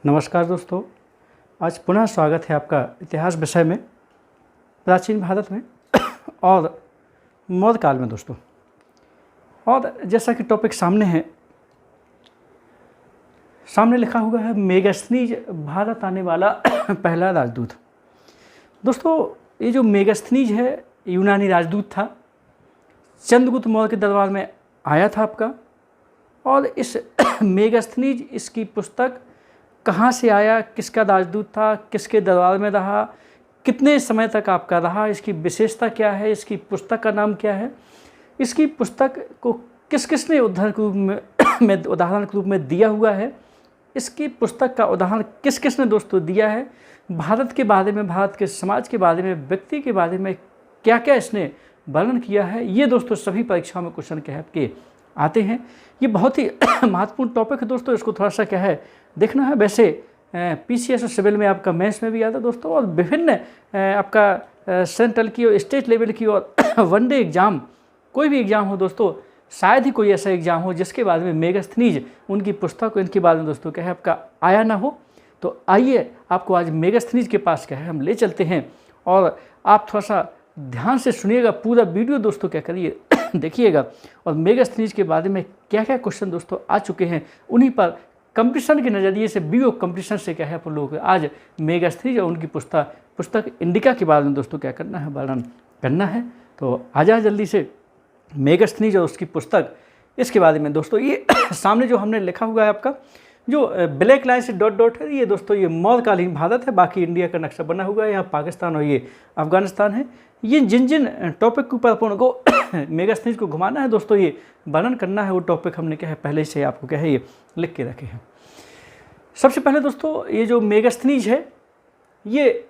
नमस्कार दोस्तों, आज पुनः स्वागत है आपका इतिहास विषय में प्राचीन भारत में और मौर्य काल में दोस्तों। और जैसा कि टॉपिक सामने है, सामने लिखा हुआ है मेगास्थनीज भारत आने वाला पहला राजदूत। दोस्तों ये जो मेगास्थनीज है यूनानी राजदूत था, चंद्रगुप्त मौर्य के दरबार में आया था आपका। और इस मेगास्थनीज इसकी पुस्तक कहाँ से आया, किसका राजदूत था, किसके दरबार में रहा, कितने समय तक आपका रहा, इसकी विशेषता क्या है, इसकी पुस्तक का नाम क्या है, इसकी पुस्तक को किस किसने उदाहरण के रूप में दिया हुआ है, इसकी पुस्तक का उदाहरण किस किसने दोस्तों दिया है, भारत के बारे में, भारत के समाज के बारे में, व्यक्ति के बारे में क्या क्या इसने वर्णन किया है, ये दोस्तों सभी परीक्षाओं में क्वेश्चन क्या है आपके आते हैं। ये बहुत ही महत्वपूर्ण टॉपिक है दोस्तों, इसको थोड़ा सा क्या है देखना है। वैसे पीसीएस और सिविल में आपका मैथ्स में भी आता है दोस्तों, और विभिन्न आपका सेंट्रल की और स्टेट लेवल की और वनडे एग्ज़ाम, कोई भी एग्ज़ाम हो दोस्तों, शायद ही कोई ऐसा एग्ज़ाम हो जिसके बारे में मेगास्थनीज उनकी पुस्तक इनके बारे में दोस्तों क्या है आपका आया ना हो। तो आइए आपको आज मेगास्थनीज के पास क्या है हम ले चलते हैं, और आप थोड़ा सा ध्यान से सुनिएगा, पूरा वीडियो दोस्तों क्या करिए देखिएगा, और मेगास्थनीज के बारे में क्या क्या क्वेश्चन दोस्तों आ चुके हैं, उन्हीं पर कंपटीशन के नज़रिए से, बीओ कंपटीशन से क्या है आप लोगों को आज मेगास्थनीज और उनकी पुस्तक इंडिका के बारे में दोस्तों क्या करना है, वर्णन करना है। तो आ जाए जल्दी से मेगास्थनीज और उसकी पुस्तक, इसके बारे में दोस्तों। ये सामने जो हमने लिखा हुआ है आपका, जो ब्लैक लाइन से डॉट डॉट है, ये दोस्तों ये मौर्यकालीन भारत है, बाकी इंडिया का नक्शा बना हुआ है, यहाँ पाकिस्तान और ये अफगानिस्तान है। ये जिन जिन टॉपिक के ऊपर अपन को मेगास्थनीज को घुमाना है दोस्तों, ये वर्णन करना है, वो टॉपिक हमने क्या है पहले से आपको क्या है ये लिख के रखे हैं। सबसे पहले दोस्तों ये जो मेगास्थनीज है ये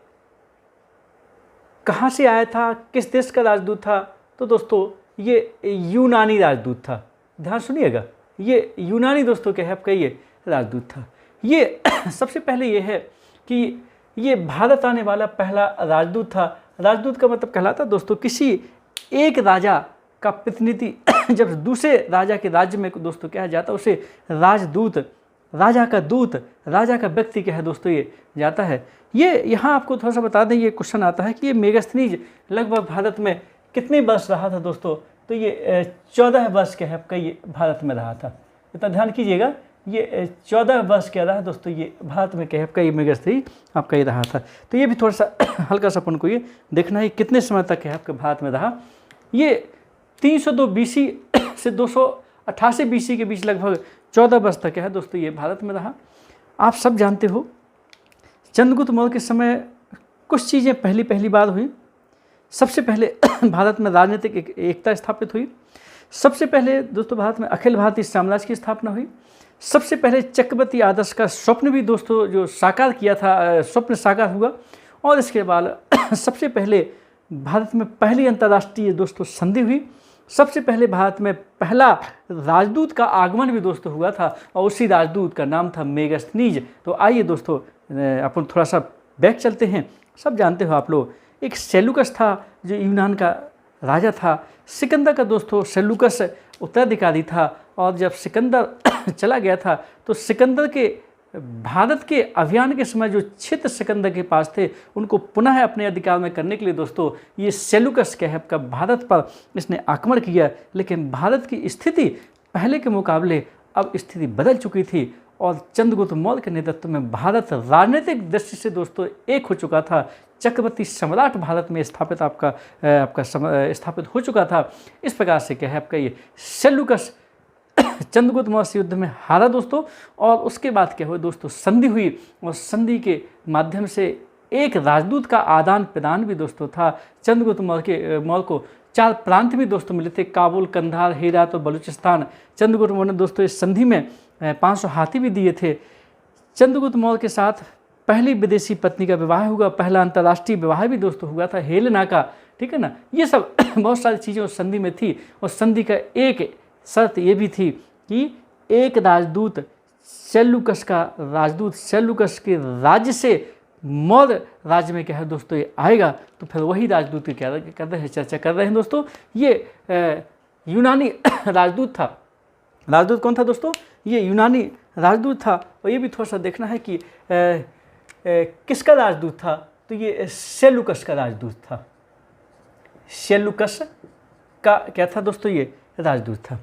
कहाँ से आया था, किस देश का राजदूत था, तो दोस्तों ये यूनानी राजदूत था। ध्यान सुनिएगा, ये यूनानी दोस्तों क्या है आपका ये राजदूत था। ये सबसे पहले ये है कि ये भारत आने वाला पहला राजदूत था। राजदूत का मतलब कहलाता दोस्तों किसी एक राजा का प्रतिनिधि जब दूसरे राजा के राज्य में दोस्तों क्या जाता है उसे राजदूत, राजा का दूत, राजा का व्यक्ति क्या है दोस्तों ये जाता है। ये यहाँ आपको थोड़ा सा बता दें, ये क्वेश्चन आता है कि ये मेगास्थनीज लगभग भारत में कितने वर्ष रहा था दोस्तों, तो ये 14 वर्ष क्या है आपका ये भारत में रहा था। इतना ध्यान कीजिएगा, ये 14 वर्ष क्या रहा दोस्तों ये भारत में क्या है आपका ये मेगास्थनीज आपका ये रहा था। तो ये भी थोड़ा सा हल्का सा अपन को ये देखना है कितने समय तक है आपके भारत में रहा। ये 302 BC से 288 BC के बीच लगभग 14 वर्ष तक है दोस्तों ये भारत में रहा। आप सब जानते हो चंद्रगुप्त मौर्य के समय कुछ चीज़ें पहली बार हुई। सबसे पहले भारत में राजनीतिक एकता स्थापित हुई। सबसे पहले दोस्तों भारत में अखिल भारतीय साम्राज्य की स्थापना हुई। सबसे पहले चक्रवर्ती आदर्श का स्वप्न भी दोस्तों जो साकार किया था, स्वप्न साकार हुआ। और इसके बाद सबसे पहले भारत में पहली अंतर्राष्ट्रीय दोस्तों संधि हुई। सबसे पहले भारत में पहला राजदूत का आगमन भी दोस्तों हुआ था, और उसी राजदूत का नाम था मेगास्थनीज। तो आइए दोस्तों अपन थोड़ा सा बैक चलते हैं। सब जानते हो आप लोग, एक सेल्यूकस था जो यूनान का राजा था। सिकंदर का दोस्तों सेल्यूकस उत्तराधिकारी था, और जब सिकंदर चला गया था तो सिकंदर के भारत के अभियान के समय जो क्षेत्र सिकंदर के पास थे उनको पुनः अपने अधिकार में करने के लिए दोस्तों ये सेल्यूकस क्या है आपका भारत पर इसने आक्रमण किया। लेकिन भारत की स्थिति पहले के मुकाबले अब स्थिति बदल चुकी थी, और चंद्रगुप्त मौर्य के नेतृत्व में भारत राजनीतिक दृष्टि से दोस्तों एक हो चुका था। चक्रवर्ती सम्राट भारत में स्थापित स्थापित हो चुका था। इस प्रकार से क्या है आपका ये सेल्यूकस चंद्रगुप्त मौर्य युद्ध में हारा दोस्तों, और उसके बाद क्या हुआ दोस्तों संधि हुई, और संधि के माध्यम से एक राजदूत का आदान प्रदान भी दोस्तों था। चंद्रगुप्त मौर्य को 4 प्रांत भी दोस्तों मिले थे, काबुल, कंधार, हेरात और बलूचिस्तान। चंद्रगुप्त मौर्य ने दोस्तों इस संधि में 500 हाथी भी दिए थे। चंद्रगुप्त मौर्य के साथ पहली विदेशी पत्नी का विवाह हुआ, पहला अंतर्राष्ट्रीय विवाह भी दोस्तों हुआ था हेलेना का, ठीक है ना। ये सब बहुत सारी चीज़ें उस संधि में थी, और संधि का एक शर्त ये भी थी कि एक राजदूत सेल्यूकस का राजदूत सेल्यूकस के राज्य से मौर्य राज्य में क्या है दोस्तों ये आएगा, तो फिर वही राजदूत की क्या कर रहे हैं चर्चा कर रहे हैं दोस्तों। ये यूनानी राजदूत था। राजदूत कौन था दोस्तों? ये यूनानी राजदूत था, और ये भी थोड़ा सा देखना है कि किसका राजदूत था, तो ये सेल्यूकस का राजदूत था। सेल्यूकस का क्या था दोस्तों, ये राजदूत था।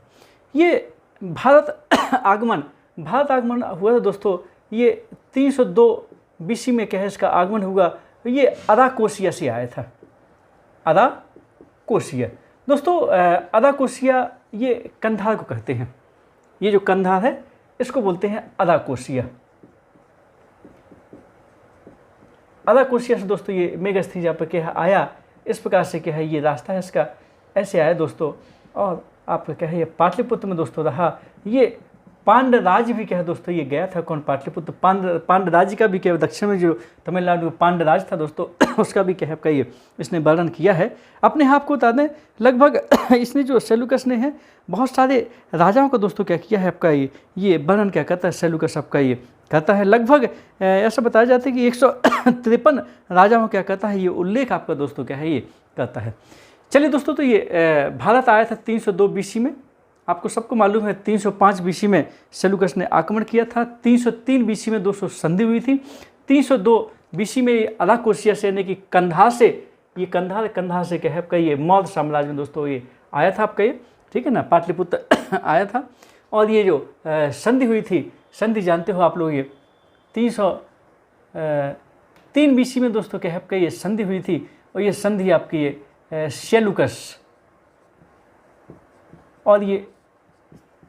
ये भारत आगमन हुआ था दोस्तों, ये 302 BC में क्या है इसका आगमन हुआ। ये अराकोसिया से आया था, अराकोसिया दोस्तों। अराकोसिया ये कंधार को कहते हैं, ये जो कंधार है इसको बोलते हैं अराकोसिया। अराकोसिया से दोस्तों ये मेगास्थनीज यहाँ पर क्या आया, इस प्रकार से क्या है ये रास्ता है इसका, ऐसे आया दोस्तों। और आपका क्या है ये पाटलिपुत्र में दोस्तों रहा। ये पांड्यराज भी क्या है दोस्तों, ये गया था कौन, पाटलिपुत्र। पांड्यराज का भी क्या, दक्षिण में जो तमिलनाडु में पांड्यराज था दोस्तों, उसका भी क्या है आपका ये इसने वर्णन किया है। अपने आप को बता दें, लगभग इसने जो सेल्यूकस ने है बहुत सारे राजाओं का दोस्तों क्या किया है आपका ये वर्णन क्या करता है, सेल्यूकस आपका ये कहता है। लगभग ऐसा बताया जाता है कि 153 राजाओं क्या कहता है ये उल्लेख आपका दोस्तों क्या है ये करता है। चलिए दोस्तों, तो ये भारत आया था 302 BC में। आपको सबको मालूम है 305 BC में सेल्यूकस ने आक्रमण किया था। 303 BC में दोस्तों संधि हुई थी। 302 BC में अराकोसिया से यानी कि कंधार से, ये कंधार से क्या है आपका ये मौर्य साम्राज्य में दोस्तों ये आया था आपका ये, ठीक है ना, पाटलिपुत्र आया था। और ये जो संधि हुई थी, संधि जानते हो आप लोग, ये 303 BC में दोस्तों क्या है आपका ये संधि हुई थी। और ये संधि आपकी ये सेल्यूकस और ये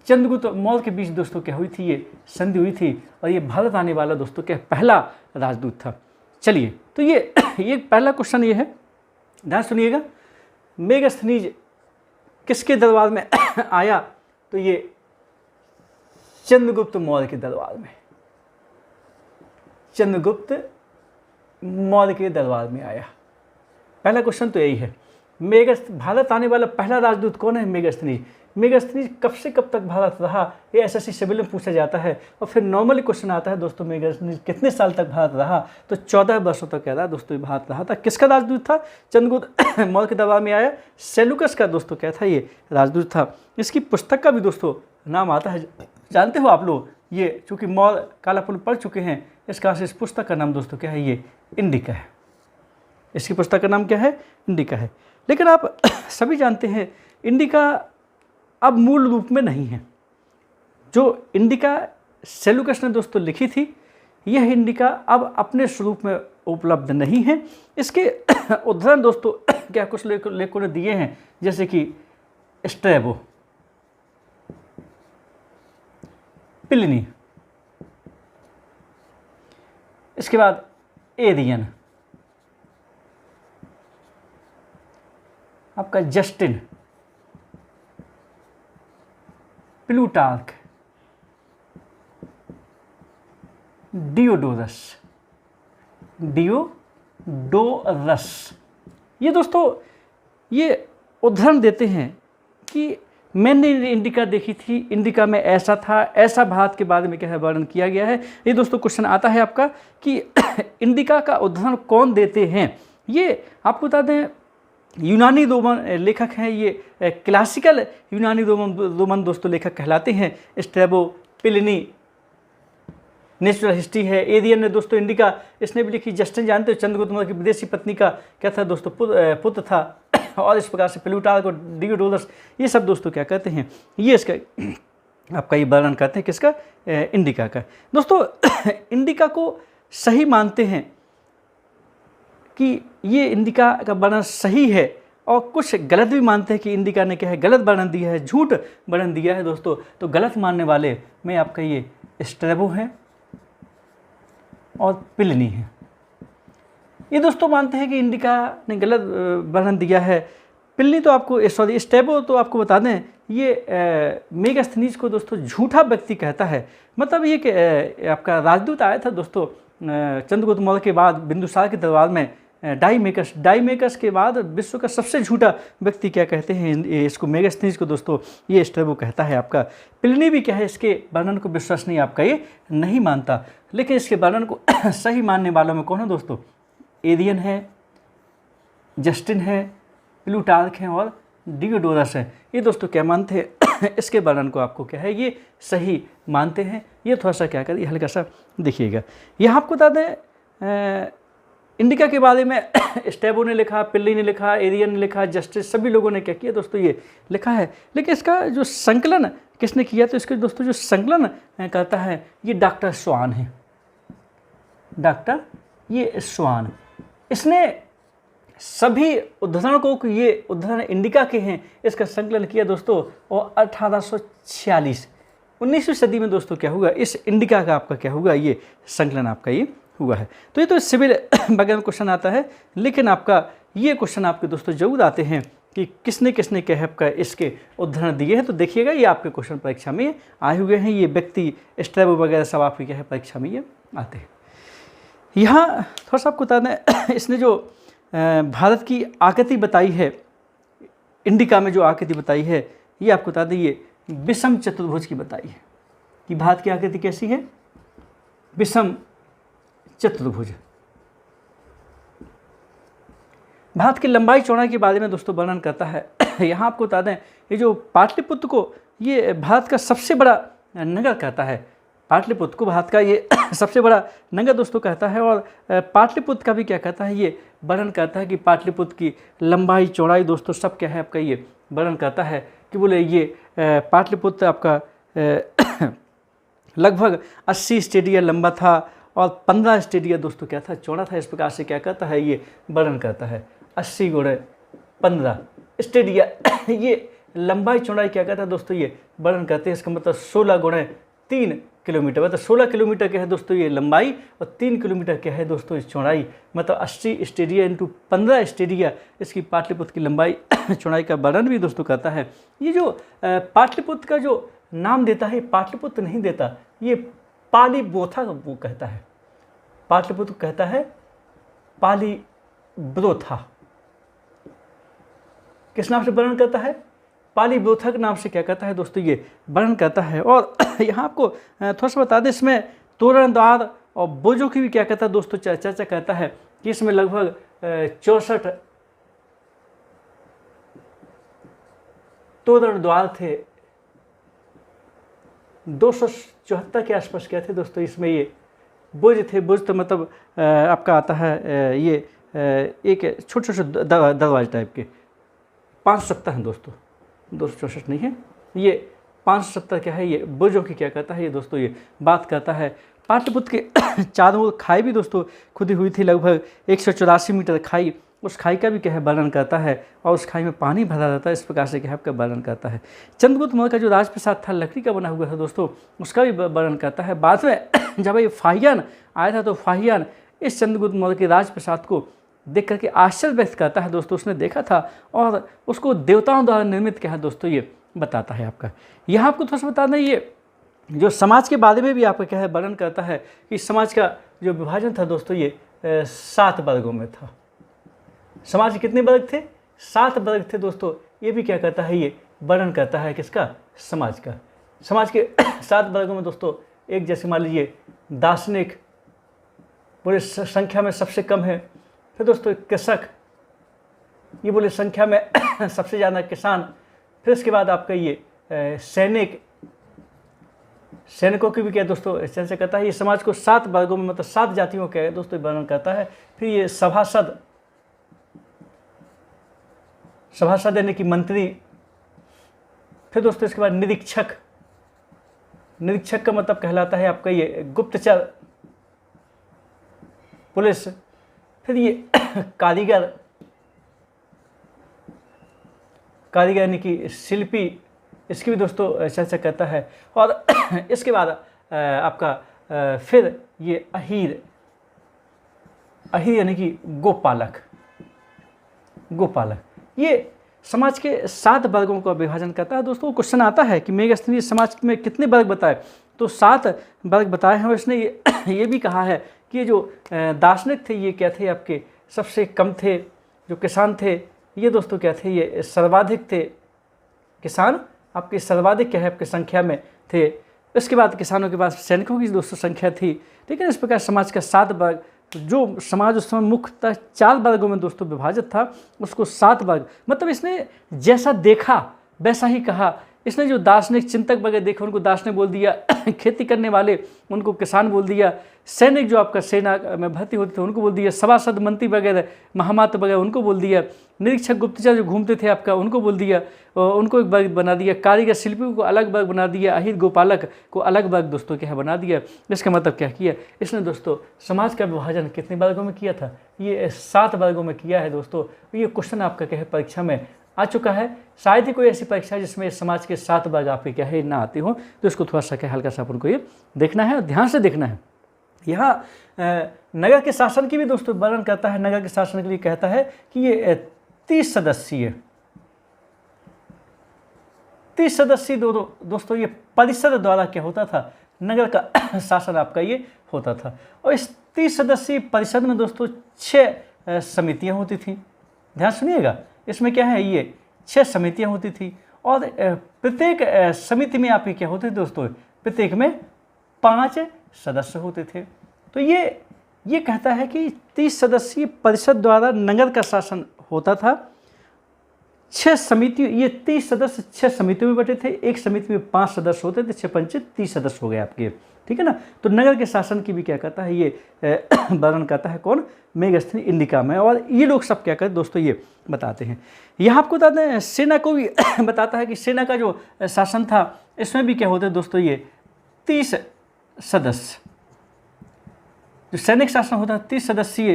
चंद्रगुप्त मौर्य के बीच दोस्तों क्या हुई थी, ये संधि हुई थी। और ये भारत आने वाला दोस्तों क्या पहला राजदूत था। चलिए, तो ये पहला क्वेश्चन ये है, ध्यान सुनिएगा। मेगास्थनीज किसके दरबार में आया, तो ये चंद्रगुप्त मौर्य के दरबार में, चंद्रगुप्त मौर्य के दरबार में आया। पहला क्वेश्चन तो यही है। भारत आने वाला पहला राजदूत कौन है, मेगास्थनीज। मेगास्थनीज कब से कब तक भारत रहा, ये एसएससी सिविल में पूछा जाता है। और फिर नॉर्मली क्वेश्चन आता है दोस्तों, मेगास्थनीज कितने साल तक भारत रहा, तो 14 वर्षों तक कह रहा है दोस्तों भारत रहा था। किसका राजदूत था, चंद्रगुप्त मौर्य के दरबार में आया। सेल्यूकस का दोस्तों क्या था ये राजदूत था। इसकी पुस्तक का भी दोस्तों नाम आता है, जानते हो आप लोग, ये चूँकि मौर्य कालापुल पढ़ चुके हैं, इसका इस पुस्तक का नाम दोस्तों क्या है, ये इंडिका है। इसकी पुस्तक का नाम क्या है, इंडिका है। लेकिन आप सभी जानते हैं इंडिका अब मूल रूप में नहीं है। जो इंडिका सेल्यूकस ने दोस्तों लिखी थी, यह इंडिका अब अपने स्वरूप में उपलब्ध नहीं है। इसके उदाहरण दोस्तों क्या कुछ लेखकों ने दिए हैं, जैसे कि स्ट्रैबो, प्लिनी, इसके बाद एरियन, आपका जस्टिन, प्लूटार्क, डियोडोरस, ये दोस्तों ये उदाहरण देते हैं कि मैंने इंडिका देखी थी, इंडिका में ऐसा था, ऐसा भारत के बारे में क्या है वर्णन किया गया है। ये दोस्तों क्वेश्चन आता है आपका कि इंडिका का उदाहरण कौन देते हैं। ये आपको बता दें, यूनानी रोमन लेखक हैं, ये क्लासिकल यूनानी रोमन दोस्तों लेखक कहलाते हैं। स्ट्रैबो, प्लिनी नेचुरल हिस्ट्री है। एरियन ने दोस्तों इंडिका इसने भी लिखी। जस्टिन जानते हो चंद्रगुप्त मौर्य की विदेशी पत्नी का क्या था दोस्तों, पुत्र था। और इस प्रकार से प्लूटार्क और डियोडोरस, ये सब दोस्तों क्या कहते हैं, ये इसका आपका ये वर्णन करते हैं किसका, इंडिका का। दोस्तों इंडिका को सही मानते हैं कि ये इंडिका का वर्णन सही है, और कुछ गलत भी मानते हैं कि इंडिका ने क्या है गलत वर्णन दिया है, झूठ वर्णन दिया है दोस्तों। तो गलत मानने वाले में आपका ये स्ट्रैबो है और प्लिनी है। ये दोस्तों मानते हैं कि इंडिका ने गलत वर्णन दिया है। प्लिनी तो आपको स्ट्रैबो तो आपको बता दें, ये मेगास्थनीज को दोस्तों झूठा व्यक्ति कहता है। मतलब ये कि आपका राजदूत आया था दोस्तों चंद्रगुप्त मौर्य के बाद बिंदुसार के दरबार में, डाइमेकस के बाद विश्व का सबसे झूठा व्यक्ति क्या कहते हैं इसको, मेगास्थनीज को दोस्तों ये स्ट्रैबो कहता है आपका। प्लिनी भी क्या है इसके वर्णन को विश्वसनीय आपका ये नहीं मानता। लेकिन इसके वर्णन को सही मानने वालों में कौन है दोस्तों, एरियन है, जस्टिन है, प्लूटार्क है और डियोडोरस है। ये दोस्तों क्या मानते हैं इसके वर्णन को आपको क्या है ये सही मानते हैं। ये थोड़ा सा क्या करिए हल्का सा देखिएगा। यहाँ आपको बता दें इंडिका के बारे में स्टेबो ने लिखा, पिल्ली ने लिखा, एरियन ने लिखा, जस्टिस, सभी लोगों ने क्या किया दोस्तों ये लिखा है। लेकिन इसका जो संकलन किसने किया, तो इसके दोस्तों जो संकलन करता है ये डॉक्टर स्वान है, डॉक्टर ये स्वान। इसने सभी उद्धरण को, ये उद्धरण इंडिका के हैं, इसका संकलन किया दोस्तों और 1846 19वीं सदी में दोस्तों क्या हुआ, इस इंडिका का आपका क्या हुआ ये संकलन आपका ये हुआ है। तो ये तो सिविल वगैरह में क्वेश्चन आता है, लेकिन आपका ये क्वेश्चन आपके दोस्तों जरूर आते हैं कि किसने किसने क्या है आपका इसके उदाहरण दिए हैं। तो देखिएगा ये आपके क्वेश्चन परीक्षा में आए हुए हैं, ये व्यक्ति स्ट्रेबो वगैरह सब आपके क्या है परीक्षा में ये आते हैं। यहाँ थोड़ा सा आपको बता दें इसने जो भारत की आकृति बताई है, इंडिका में जो आकृति बताई है ये आपको बता दें ये विषम चतुर्भुज की बताई है कि भारत की आकृति कैसी है, विषम चतुर्भुज। भारत की लंबाई चौड़ाई के बारे में दोस्तों वर्णन करता है। यहाँ आपको बता दें ये जो पाटलिपुत्र को ये भारत का सबसे बड़ा नगर कहता है, पाटलिपुत्र को भारत का ये सबसे बड़ा नगर दोस्तों कहता है। और पाटलिपुत्र का भी क्या कहता है ये वर्णन करता है कि पाटलिपुत्र की लंबाई चौड़ाई दोस्तों सब क्या है आपका ये वर्णन करता है कि बोले ये पाटलिपुत्र आपका लगभग 80 स्टेडिया लंबा था और 15 स्टेडिया दोस्तों क्या था चौड़ा था। इस प्रकार से क्या करता है ये वर्णन करता है 80 × 15 स्टेडिया ये लंबाई चौड़ाई क्या कहता है दोस्तों ये वर्णन करते हैं। इसका मतलब 16 × 3 किलोमीटर, मतलब 16 किलोमीटर क्या है दोस्तों ये लंबाई और 3 किलोमीटर क्या है दोस्तों इस चौड़ाई, मतलब 80 स्टेडिया × 15 स्टेडिया इसकी पाटलिपुत्र की लंबाई चौड़ाई का वर्णन भी दोस्तों करता है। ये जो पाटलिपुत्र का जो नाम देता है पाटलिपुत्र नहीं देता, ये पालीब्रोथा वो कहता है, पाटलिपुत्र कहता है पालीब्रोथा। किस नाम से वर्णन करता है, पालीब्रोथा के नाम से क्या कहता है दोस्तों ये वर्णन करता है। और यहाँ आपको थोड़ा सा बता दें इसमें तोरण द्वार और बुर्जों की भी क्या कहता है दोस्तों चर्चा करता है कि इसमें लगभग 64 तोरण द्वार थे, 274 के आसपास क्या थे दोस्तों इसमें ये बुर्ज थे। बुर्ज तो मतलब आपका आता है ये एक छोटे छोटे दरवाजे टाइप के 570 हैं दोस्तों, 264 नहीं है, ये 570 क्या है ये बुर्जों की क्या कहता है ये दोस्तों ये बात करता है। पाटलिपुत्र के चारों ओर खाई भी दोस्तों खुदी हुई थी, लगभग 184 मीटर खाई, उस खाई का भी क्या है वर्णन करता है और उस खाई में पानी भरा रहता है। इस प्रकार से क्या है आपका वर्णन करता है। चंद्रगुप्त मौर्य का जो राजप्रसाद था लकड़ी का बना हुआ था दोस्तों, उसका भी वर्णन करता है। बाद में जब ये फाहियान आया था तो फाहियान इस चंद्रगुप्त मौर्य के राजप्रसाद को देख करके आश्चर्य व्यक्त करता है दोस्तों, उसने देखा था और उसको देवताओं द्वारा निर्मित क्या है दोस्तों ये बताता है आपका। यहाँ आपको थोड़ा सा बता दें ये जो समाज के बारे में भी आपका क्या है वर्णन करता है कि समाज का जो विभाजन था दोस्तों ये 7 वर्गों में था। समाज के कितने वर्ग थे, 7 वर्ग थे दोस्तों। ये भी क्या करता है ये वर्णन करता है किसका, समाज का। समाज के 7 वर्गों में दोस्तों एक जैसे मान लीजिए दार्शनिक बोले संख्या में सबसे कम है, फिर दोस्तों कृषक ये बोले संख्या में सबसे ज़्यादा किसान, फिर उसके बाद आपका ये सैनिक, सैनिकों की भी क्या दोस्तों चर्चा करता है। ये समाज को 7 वर्गों में मतलब 7 जातियों का दोस्तों वर्णन करता है। फिर ये सभासद, सभासद यानी कि मंत्री, फिर दोस्तों इसके बाद निरीक्षक, निरीक्षक का मतलब कहलाता है आपका ये गुप्तचर, पुलिस, फिर ये कारीगर, कारीगर यानी कि शिल्पी, इसकी भी दोस्तों चर्चा करता है। और इसके बाद आपका फिर ये अहीर, अहीर यानी कि गोपालक, गोपालक, ये समाज के 7 वर्गों का विभाजन करता है। दोस्तों क्वेश्चन आता है कि मेगास्थनीय समाज में कितने वर्ग बताए, तो 7 वर्ग बताए हैं। और इसने ये भी कहा है कि ये जो दार्शनिक थे ये क्या थे आपके सबसे कम थे, जो किसान थे ये दोस्तों क्या थे ये सर्वाधिक थे, किसान आपके सर्वाधिक क्या है आपके संख्या में थे। इसके बाद किसानों के पास सैनिकों की दोस्तों संख्या थी। लेकिन इस प्रकार समाज का 7 वर्ग, जो समाज उस समय मुख्यतः 4 वर्गों में दोस्तों विभाजित था उसको 7 वर्ग, मतलब इसने जैसा देखा वैसा ही कहा इसने जो दार्शनिक चिंतक वगैरह देखे उनको दार्शनिक बोल दिया, खेती करने वाले उनको किसान बोल दिया, सैनिक जो आपका सेना में भर्ती होते थे उनको बोल दिया, सभासद मंत्री वगैरह महामात्र वगैरह उनको बोल दिया, निरीक्षक गुप्तचर जो घूमते थे आपका उनको बोल दिया, उनको एक वर्ग बना दिया, कारीगर शिल्पी को अलग वर्ग बना दिया, अहिर गोपालक को अलग वर्ग दोस्तों क्या है बना दिया। इसका मतलब क्या किया इसने दोस्तों, समाज का विभाजन कितने वर्गों में किया था, ये 7 वर्गों में किया है दोस्तों। ये क्वेश्चन आपका क्या है परीक्षा में आ चुका है। शायद ही कोई ऐसी परीक्षा जिसमें समाज के 7 वर्ग आपके क्या है ना आते हो, तो इसको थोड़ा सा क्या हल्का सा अपन को ये देखना है और ध्यान से देखना है। यहाँ नगर के शासन की भी दोस्तों वर्णन करता है। नगर के शासन के लिए कहता है कि ये 30 सदस्यीय दोस्तों ये परिषद द्वारा क्या होता था, नगर का शासन आपका ये होता था। और इस 30 सदस्यीय परिषद में दोस्तों 6 समितियां होती थी। ध्यान सुनिएगा, इसमें क्या है ये 6 समितियां होती थी और प्रत्येक समिति में आपके क्या होते थे दोस्तों, प्रत्येक में 5 सदस्य होते थे। तो ये कहता है कि 30 सदस्यीय परिषद द्वारा नगर का शासन होता था। 6 समिति, ये 30 सदस्य 6 समितियों में बटे थे। एक समिति में 5 सदस्य होते थे, 6 पंचे 30 सदस्य हो गए आपके, ठीक है ना। तो नगर के शासन की भी क्या कहता है ये वर्णन करता है कौन, मेगास्थनी इंडिका में। और ये लोग सब क्या करते दोस्तों ये बताते हैं। यहाँ आपको बताते हैं सेना को भी बताता है कि सेना का जो शासन था इसमें भी क्या होते हैं दोस्तों ये 30 सदस्य, जो सैनिक शासन होता है 30 सदस्यीय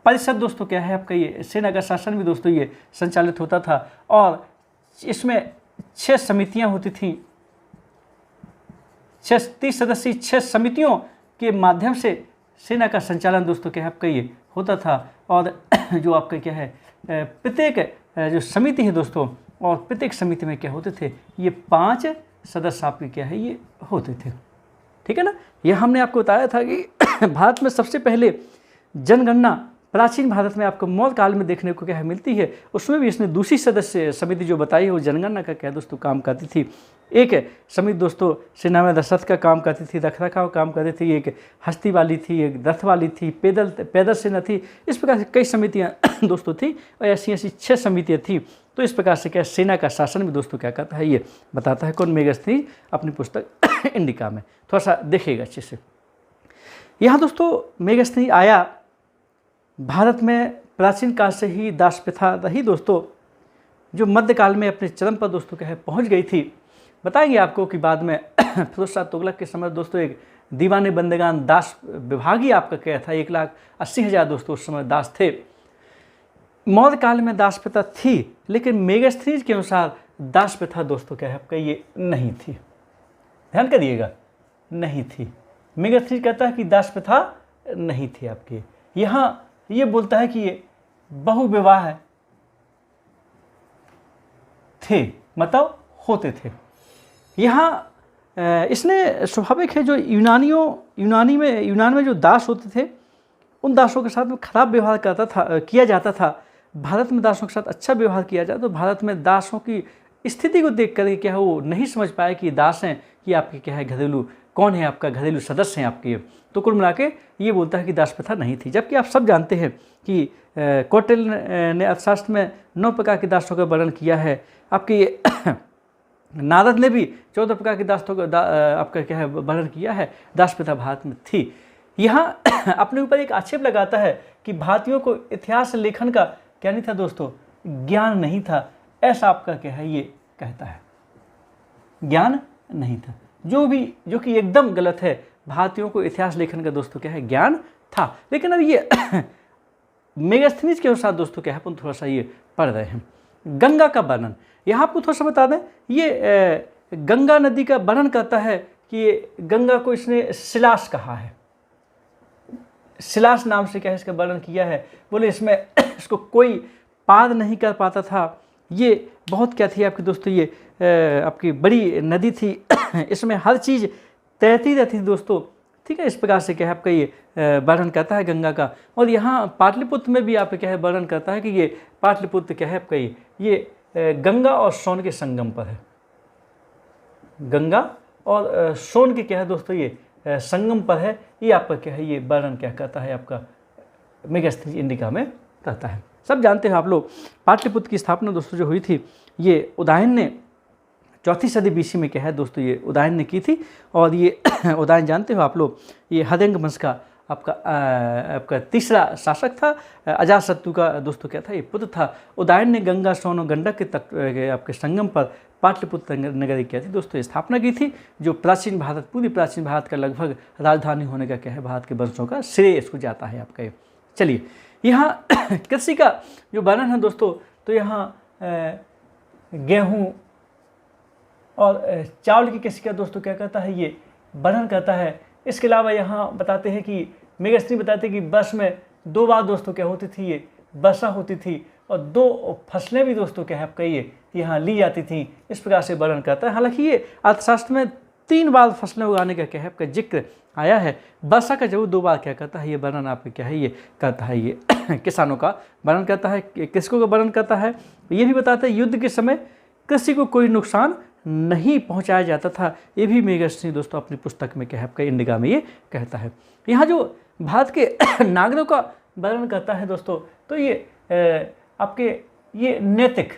परिषद दोस्तों क्या है आपका ये सेना का शासन भी दोस्तों ये संचालित होता था। और इसमें 6 समितियां होती थीं, 30 सदस्यीय 6 समितियों के माध्यम से सेना का संचालन दोस्तों क्या है आपका ये होता था। और जो आपका क्या है प्रत्येक जो समिति है दोस्तों, और प्रत्येक समिति में क्या होते थे ये 5 सदस्य आपके क्या है ये होते थे, ठीक है ना। यह हमने आपको बताया था कि भारत में सबसे पहले जनगणना प्राचीन भारत में आपको मौर्य काल में देखने को क्या है मिलती है। उसमें भी इसने दूसरी सदस्य समिति जो बताई है वो जनगणना का क्या दोस्तों काम करती थी। एक समिति दोस्तों सेना में रसद का काम करती थी, रखरखाव काम करती थी, एक हस्ती वाली थी, एक रथ वाली थी, पैदल सेना थी। इस प्रकार से कई समितियाँ दोस्तों थी और ऐसी 6 समितियाँ थी। तो इस प्रकार से क्या सेना का शासन भी दोस्तों क्या करता है ये बताता है कौन, मेगास्थनी अपनी पुस्तक इंडिका में। थोड़ा सा देखिएगा अच्छे से। यहाँ दोस्तों मेगास्थनी आया, भारत में प्राचीन काल से ही दास प्रथा रही दोस्तों, जो मध्यकाल में अपने चरम पर दोस्तों क्या है पहुँच गई थी। बताएंगे आपको कि बाद में फिरोज शाह तुगलक के समय दोस्तों एक दीवाने बंदेगान दास विभाग ही आपका क्या था, 1,80,000 दोस्तों उस समय दास थे। मौर्य काल में दास प्रथा थी, लेकिन मेगास्थनीज के अनुसार दास प्रथा दोस्तों क्या है आपका ये नहीं थी। ध्यान करिएगा, नहीं थी। मेगास्थनीज कहता है कि दास प्रथा नहीं थी आपके। यहाँ ये बोलता है कि ये बहुविवाह थे, मतलब होते थे। यहाँ इसने स्वाभाविक है जो यूनान में जो दास होते थे उन दासों के साथ में खराब व्यवहार किया जाता था। भारत में दासों के साथ अच्छा व्यवहार किया जाए, तो भारत में दासों की स्थिति को देख कर क्या है वो नहीं समझ पाए कि दास हैं कि आपके क्या है घरेलू, कौन है आपका घरेलू सदस्य हैं आपके। तो कुल मिला के ये बोलता है कि दास प्रथा नहीं थी। जबकि आप सब जानते हैं कि कौटिल्य ने अर्थशास्त्र में 9 प्रकार के दासों का वर्णन किया है। आपके नारद ने भी 14 प्रकार के दासों का आपका क्या है वर्णन किया है। दास प्रथा भारत में थी। यहाँ अपने ऊपर एक आक्षेप लगाता है कि भारतीयों को इतिहास लेखन का क्या नहीं था दोस्तों, ज्ञान नहीं था। ऐसा आपका क्या है ये कहता है, ज्ञान नहीं था, जो कि एकदम गलत है। भारतीयों को इतिहास लेखन का दोस्तों क्या है ज्ञान था। लेकिन अब ये मेगास्थनीज के अनुसार दोस्तों क्या है अपन थोड़ा सा ये पढ़ रहे हैं। गंगा का वर्णन यहाँ आपको थोड़ा सा बता दें, ये गंगा नदी का वर्णन करता है कि ये गंगा को इसने शिलास कहा है। शिलास नाम से क्या है इसका वर्णन किया है। बोले इसमें इसको कोई पार नहीं कर पाता था। ये बहुत क्या थी आपकी दोस्तों, ये आपकी बड़ी नदी थी। इसमें हर चीज़ तैरती रहती थी दोस्तों, ठीक है। इस प्रकार से क्या है आपका ये वर्णन करता है गंगा का। और यहाँ पाटलिपुत्र में भी आप क्या है वर्णन करता है कि ये पाटलिपुत्र क्या है आपका ये गंगा और सोन के संगम पर है। गंगा और सोन के क्या है दोस्तों ये संगम पर है। ये आपका क्या है ये वर्णन क्या करता है आपका मेगास्थनी इंडिका में करता है। सब जानते हैं आप लोग, पाटलिपुत्र की स्थापना दोस्तों जो हुई थी ये उदयन ने चौथी सदी बीसी में क्या है दोस्तों ये उदयन ने की थी। और ये उदयन जानते हो आप लोग, ये हदेंग वंश का आपका तीसरा शासक था। अजातशत्रु का दोस्तों क्या था, ये पुत्र था। उदयन ने गंगा सोन और गंडक के तट आपके संगम पर पाटलिपुत्र नगरी क्या थी दोस्तों स्थापना की थी, जो प्राचीन भारत, पूरी प्राचीन भारत का लगभग राजधानी होने का क्या है, भारत के वंशों का श्रेय इसको जाता है आपका ये। चलिए यहाँ कृषि का जो वर्णन है दोस्तों, तो यहाँ गेहूँ और चावल की कृषि का दोस्तों क्या कहता है, ये वर्णन करता है। इसके अलावा यहाँ बताते हैं कि मेगस्थनी बताते हैं कि वर्ष में 2 बार दोस्तों क्या होती थी, ये वर्षा होती थी, और 2 फसलें भी दोस्तों क्या है आपका ये यहाँ ली जाती थी। इस प्रकार से वर्णन करता है। हालांकि ये अर्थशास्त्र में 3 बार फसलें उगाने का क्या है आपका जिक्र आया है। वर्षा का जरूर 2 बार क्या करता है, ये वर्णन आपका क्या है ये करता है, ये किसानों का वर्णन करता है, कृषकों का वर्णन करता है। ये भी बताता है युद्ध के समय कृषि को कोई नुकसान नहीं पहुंचाया जाता था। ये भी मेगस्थनी दोस्तों अपनी पुस्तक में क्या है आपका इंडिका में ये कहता है। यहाँ जो भारत के नागरिकों का वर्णन करता है दोस्तों, तो ये आपके ये नैतिक,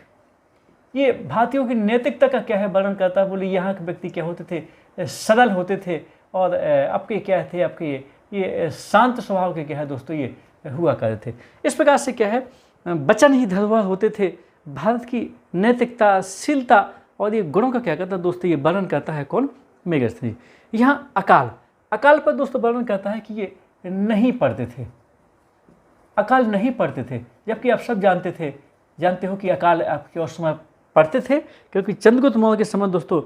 ये भारतीयों की नैतिकता का क्या है वर्णन करता है। बोले यहाँ के व्यक्ति क्या होते थे, सरल होते थे, और आपके क्या थे, आपके ये शांत स्वभाव के क्या है दोस्तों ये हुआ करते थे। इस प्रकार से क्या है वचन ही धरोहर होते थे। भारत की नैतिकता, शीलता और ये गुणों का क्या करता है दोस्तों, ये वर्णन करता है कौन, मेगस्थनी। यहाँ अकाल पर दोस्तों वर्णन करता है कि ये नहीं पढ़ते थे, अकाल नहीं पढ़ते थे, जबकि आप सब जानते हो कि अकाल आपके उस समय पढ़ते थे, क्योंकि चंद्रगुप्त मौर्य के समय दोस्तों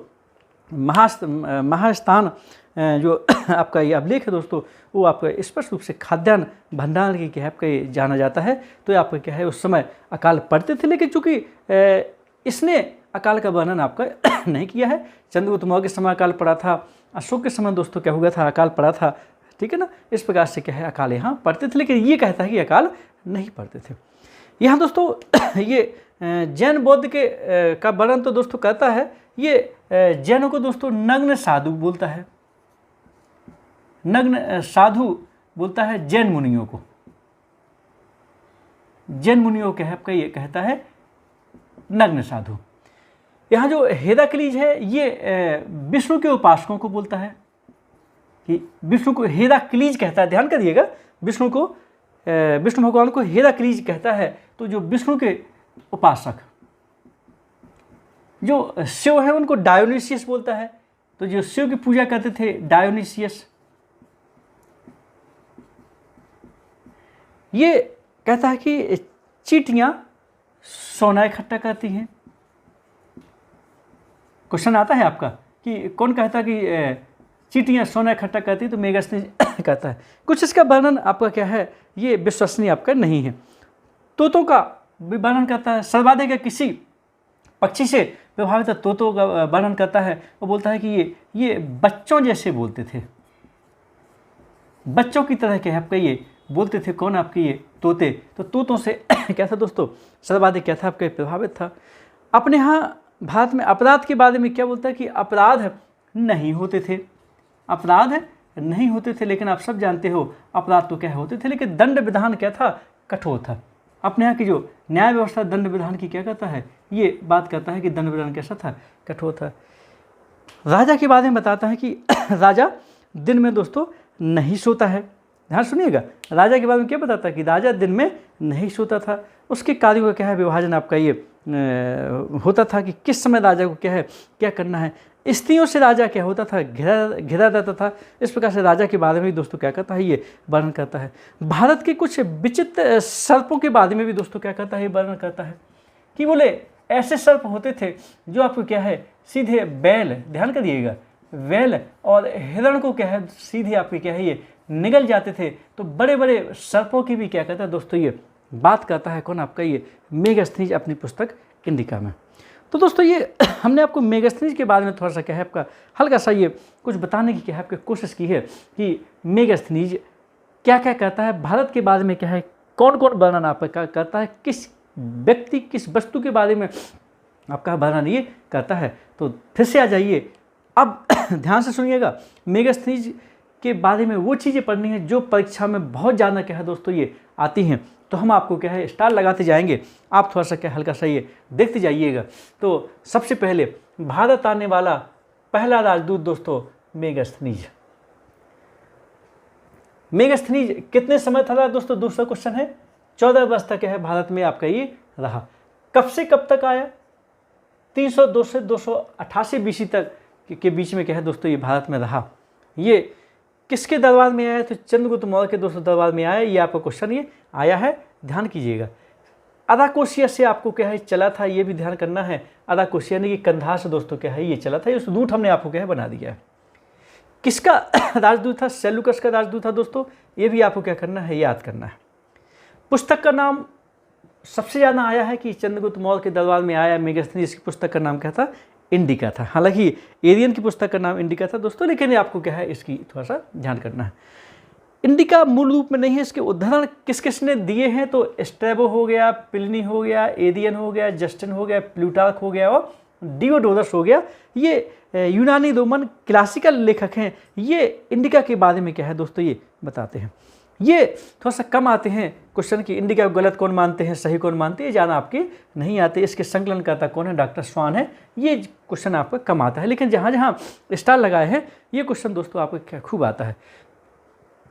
महास्थान जो आपका ये अभिलेख है दोस्तों, वो आपका स्पष्ट रूप से खाद्यान्न भंडार की क्या है आपका ये जाना जाता है। तो आपका क्या है उस समय अकाल पढ़ते थे, लेकिन चूँकि इसने अकाल का वर्णन आपका नहीं किया है। चंद्रगुप्त मौर्य के समय अकाल पड़ा था, अशोक के समय दोस्तों क्या हुआ था, अकाल पड़ा था, ठीक है ना। इस प्रकार से क्या है अकाल यहाँ पढ़ते थे, लेकिन ये कहता है कि अकाल नहीं पढ़ते थे। यहाँ दोस्तों ये जैन बौद्ध के का वर्णन तो दोस्तों कहता है, ये जैनों को दोस्तों नग्न साधु बोलता है, नग्न साधु बोलता है जैन मुनियों को। जैन मुनियों क्या है आपका ये कहता है नग्न साधु। यहाँ जो हेराक्लीज है ये विष्णु के उपासकों को बोलता है, कि विष्णु को हेराक्लीज कहता है। ध्यान करिएगा, विष्णु भगवान को हेराक्लीज कहता है। तो जो विष्णु के उपासक, जो शिव है उनको डायोनिसियस बोलता है। तो जो शिव की पूजा करते थे डायोनिसियस, ये कहता है कि चींटियां सोना इकट्ठा करती हैं। क्वेश्चन आता है आपका कि कौन कहता है कि चींटियां सोना इकट्ठा करती, तो मेगस्थनी कहता है। कुछ इसका वर्णन आपका क्या है ये विश्वसनीय आपका नहीं है। तोतों का भी वर्णन करता है, सर्वाधिक का किसी पक्षी से प्रभावित तोतों का वर्णन करता है। वो बोलता है कि ये बच्चों जैसे बोलते थे, बच्चों की तरह के आपका ये बोलते थे। कौन आपके ये तोते, तो तोतों से क्या था दोस्तों सर्वाधिक क्या था आपका प्रभावित था। अपने यहाँ भारत में अपराध के बारे में क्या बोलता है कि अपराध नहीं होते थे, अपराध नहीं होते थे, लेकिन आप सब जानते हो अपराध तो क्या होते थे, लेकिन दंड विधान क्या था, कठोर था। अपने यहाँ की जो न्याय व्यवस्था दंड विधान की क्या कहता है, ये बात करता है कि दंड विधान कैसा था, कठोर था। राजा के बारे में बताता है कि राजा दिन में दोस्तों नहीं सोता है। ध्यान सुनिएगा, राजा के बारे में क्या बताता है कि राजा दिन में नहीं सोता था। उसके कार्यों का क्या है विभाजन आपका ये होता था कि किस समय राजा को क्या है क्या करना है। स्त्रियों से राजा क्या होता था, घिरा रहता था। इस प्रकार से राजा के बारे में भी दोस्तों क्या करता है ये वर्णन करता है। भारत के कुछ विचित्र सर्पों के बारे में भी दोस्तों क्या करता है ये वर्णन करता है कि बोले ऐसे सर्प होते थे जो आपको क्या है सीधे बैल, ध्यान करिएगा, बैल और हिरण को क्या है सीधे आपके क्या है ये निगल जाते थे। तो बड़े बड़े सर्पों की भी क्या कहता है दोस्तों ये बात करता है कौन आपका ये मेगस्थनीज अपनी पुस्तक इंडिका में। तो दोस्तों ये हमने आपको मेगस्थनीज के बारे में थोड़ा सा क्या है आपका हल्का सा ये कुछ बताने की क्या है आपकी कोशिश की है कि मेगस्थनीज क्या क्या कहता है, भारत के बारे में क्या है, कौन कौन वर्णन आपका करता है, किस व्यक्ति किस वस्तु के बारे में आपका वर्णन ये करता है। तो फिर से आ जाइए, अब ध्यान से सुनिएगा। मेगस्थनीज के बारे में वो चीज़ें पढ़नी है जो परीक्षा में बहुत ज़्यादा क्या है दोस्तों ये आती हैं। तो हम आपको क्या है स्टार लगाते जाएंगे, आप थोड़ा सा क्या हल्का सा ये देखते जाइएगा। तो सबसे पहले भारत आने वाला पहला राजदूत दोस्तों मेगास्थनीज। मेगास्थनीज कितने समय था दोस्तों, दूसरा क्वेश्चन है। 14 वर्ष तक है भारत में आपका ये रहा। कब से कब तक आया, 302 से 288 BC तक के बीच में क्या है दोस्तों ये भारत में रहा। ये किसके दरबार में आया, तो चंद्रगुप्त मौर्य के दोस्तों दरबार में आया। ये आपका क्वेश्चन ये आया है, ध्यान कीजिएगा। अराकोसिया से आपको क्या है चला था, ये भी ध्यान करना है। अराकोसिया ने ये कंधार से दोस्तों क्या है ये चला था, ये उस रूट हमने आपको क्या है बना दिया है। किसका राजदूत था, सेल्यूकस का राजदूत था दोस्तों, ये भी आपको क्या करना है याद करना है। पुस्तक का नाम सबसे ज़्यादा आया है कि चंद्रगुप्त मौर्य के दरबार में आया मेगास्थनीज। इसकी पुस्तक का नाम क्या था, इंडिका था। हालांकि एरियन की पुस्तक का नाम इंडिका था दोस्तों, लेकिन ये आपको क्या है इसकी थोड़ा सा ध्यान करना है। इंडिका मूल रूप में नहीं है, इसके उदाहरण किस किस ने दिए हैं, तो स्ट्रैबो हो गया, प्लिनी हो गया, एरियन हो गया, जस्टिन हो गया, प्लूटार्क हो गया और डियोडोरस हो गया। ये यूनानी रोमन क्लासिकल लेखक हैं। ये इंडिका के बारे में क्या है दोस्तों ये बताते हैं। ये थोड़ा सा कम आते हैं क्वेश्चन की, इंडिका को गलत कौन मानते हैं, सही कौन मानते हैं, ज़्यादा आपके नहीं आते। इसके संकलनकर्ता कौन है, डॉक्टर स्वान है। ये क्वेश्चन आपका कम आता है, लेकिन जहाँ जहाँ स्टार लगाए हैं ये क्वेश्चन दोस्तों आपको क्या खूब आता है।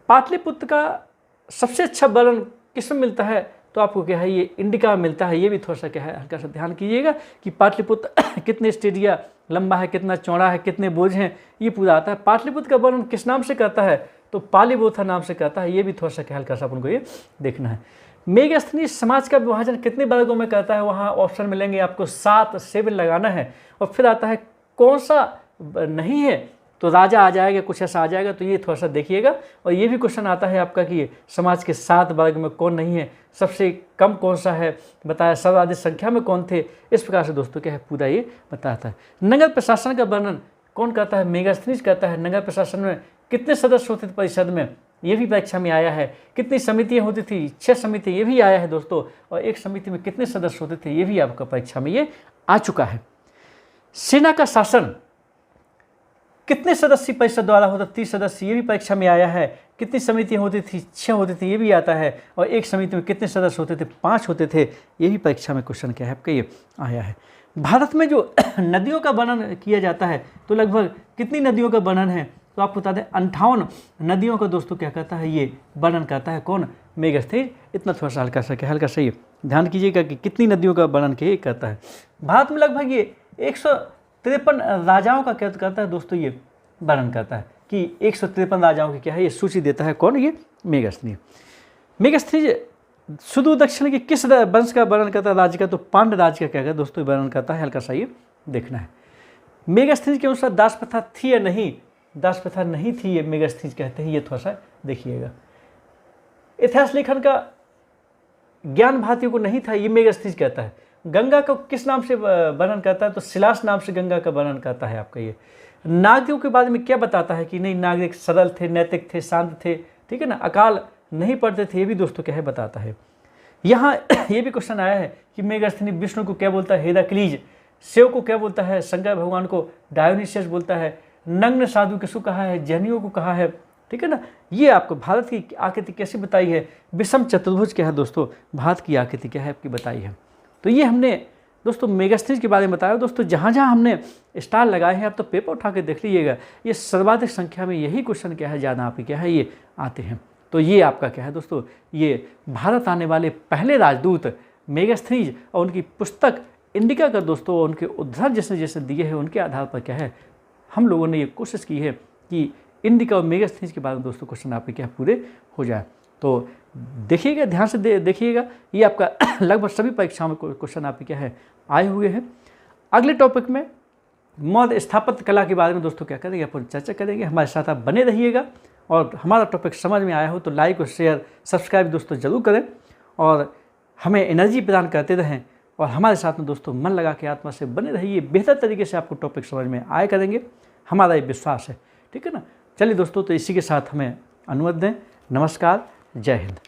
पाटलिपुत्र का सबसे अच्छा वर्णन किसमें मिलता है, तो आपको क्या है ये इंडिका में मिलता है। ये भी थोड़ा सा क्या है हल्का सा ध्यान कीजिएगा कि पाटलिपुत्र कितने स्टेडिया लंबा है, कितना चौड़ा है, कितने बोझ हैं, ये पूरा आता है। पाटलिपुत्र का वर्णन किस नाम से करता है, तो पालीबोथा नाम से कहता है। ये भी थोड़ा सा क्या हल्का सा अपन को ये देखना है। मेगास्थनीज समाज का विभाजन कितने वर्गों में करता है, वहाँ ऑप्शन मिलेंगे आपको 7 7 लगाना है। और फिर आता है कौन सा नहीं है, तो राजा आ जाएगा, कुछ ऐसा आ जाएगा, तो ये थोड़ा सा देखिएगा। और ये भी क्वेश्चन आता है आपका कि समाज के 7 वर्ग में कौन नहीं है, सबसे कम कौन सा है बताया, सर्वाधिक संख्या में कौन थे। इस प्रकार से दोस्तों क्या है पूरा ये बताता है। नगर प्रशासन का वर्णन कौन करता है, मेगास्थनीज करता है। नगर प्रशासन में कितने सदस्य होते थे परिषद में, ये भी परीक्षा में आया है। कितनी समितियां होती थी, 6 समिति, ये भी आया है दोस्तों। और एक समिति में कितने सदस्य होते थे, ये भी आपका परीक्षा में ये आ चुका है। सेना का शासन कितने सदस्य परिषद द्वारा होता, 30 सदस्य, ये भी परीक्षा में आया है। कितनी समितियां होती थी, 6 होती थी, ये भी आता है। और एक समिति में कितने सदस्य होते थे, 5 होते थे, ये भी परीक्षा में क्वेश्चन क्या है आपका ये आया है। भारत में जो नदियों का वर्णन किया जाता है, तो लगभग कितनी नदियों का वर्णन है, तो आपको बता दें 58 नदियों का दोस्तों क्या कहता है ये वर्णन करता है कौन, मेगास्थनीज। इतना थोड़ा सा हल्का सा क्या हल्का सा ये ध्यान कीजिएगा कि कितनी नदियों का वर्णन क्या करता है। भारत में लगभग ये 153 राजाओं का क्या करता है दोस्तों ये वर्णन करता है कि 153 राजाओं की क्या है ये सूची देता है कौन, ये मेगास्थनीज। मेगास्थनीज सुदूर दक्षिण के किस वंश का वर्णन करता है, राज्य का, तो पांड्य राज्य का क्या है दोस्तों वर्णन करता है। हल्का सा ये देखना है। मेगास्थनीज के अनुसार दास प्रथा थी या नहीं, दास प्रथा नहीं थी, ये मेगास्थनीज कहते हैं। ये थोड़ा सा देखिएगा। इतिहास लेखन का ज्ञान भारतीयों को नहीं था, ये मेगास्थनीज कहता है। गंगा को किस नाम से वर्णन करता है, तो शिलास नाम से गंगा का वर्णन करता है आपका ये। नागरिकों के बारे में क्या बताता है कि नहीं, नागरिक सरल थे, नैतिक थे, शांत थे, ठीक है ना, अकाल नहीं पढ़ते थे, ये भी दोस्तों क्या है बताता है। यहाँ ये भी क्वेश्चन आया है कि मेगास्थनीज विष्णु को क्या बोलता है, हेराक्लीज। शिव को क्या बोलता है, शंकर भगवान को डायोनिसियस बोलता है। नग्न साधु किसको कहा है, जैनियों को कहा है, ठीक है ना। ये आपको भारत की आकृति कैसी बताई है, विषम चतुर्भुज क्या है दोस्तों, भारत की आकृति क्या है आपकी बताई है। तो ये हमने दोस्तों मेगास्थनीज के बारे में बताया। दोस्तों जहाँ जहाँ हमने स्टार लगाए हैं आप तो पेपर उठा के देख लीजिएगा, ये सर्वाधिक संख्या में यही क्वेश्चन क्या है ज़्यादा आपके क्या है ये आते हैं। तो ये आपका क्या है दोस्तों, ये भारत आने वाले पहले राजदूत मेगास्थनीज और उनकी पुस्तक इंडिका का दोस्तों, उनके उद्धरण जैसे जैसे दिए हैं उनके आधार पर क्या है हम लोगों ने ये कोशिश की है कि इंडिका और मेगास्थनीज के बारे में दोस्तों क्वेश्चन आपके क्या पूरे हो जाए। तो देखिएगा, ध्यान से देखिएगा, ये आपका लगभग सभी परीक्षाओं में क्वेश्चन आपके क्या है आए हुए हैं। अगले टॉपिक में मौर्य स्थापत्य कला के बारे में दोस्तों क्या करेंगे अपन चर्चा करेंगे। हमारे साथ आप बने रहिएगा और हमारा टॉपिक समझ में आया हो तो लाइक और शेयर सब्सक्राइब दोस्तों जरूर करें और हमें एनर्जी प्रदान करते रहें और हमारे साथ में दोस्तों मन लगा के आत्मा से बने रहिए। बेहतर तरीके से आपको टॉपिक समझ में आया करेंगे, हमारा ये विश्वास है, ठीक है ना। चलिए दोस्तों, तो इसी के साथ हमें अनुमति दें। नमस्कार, जय हिंद।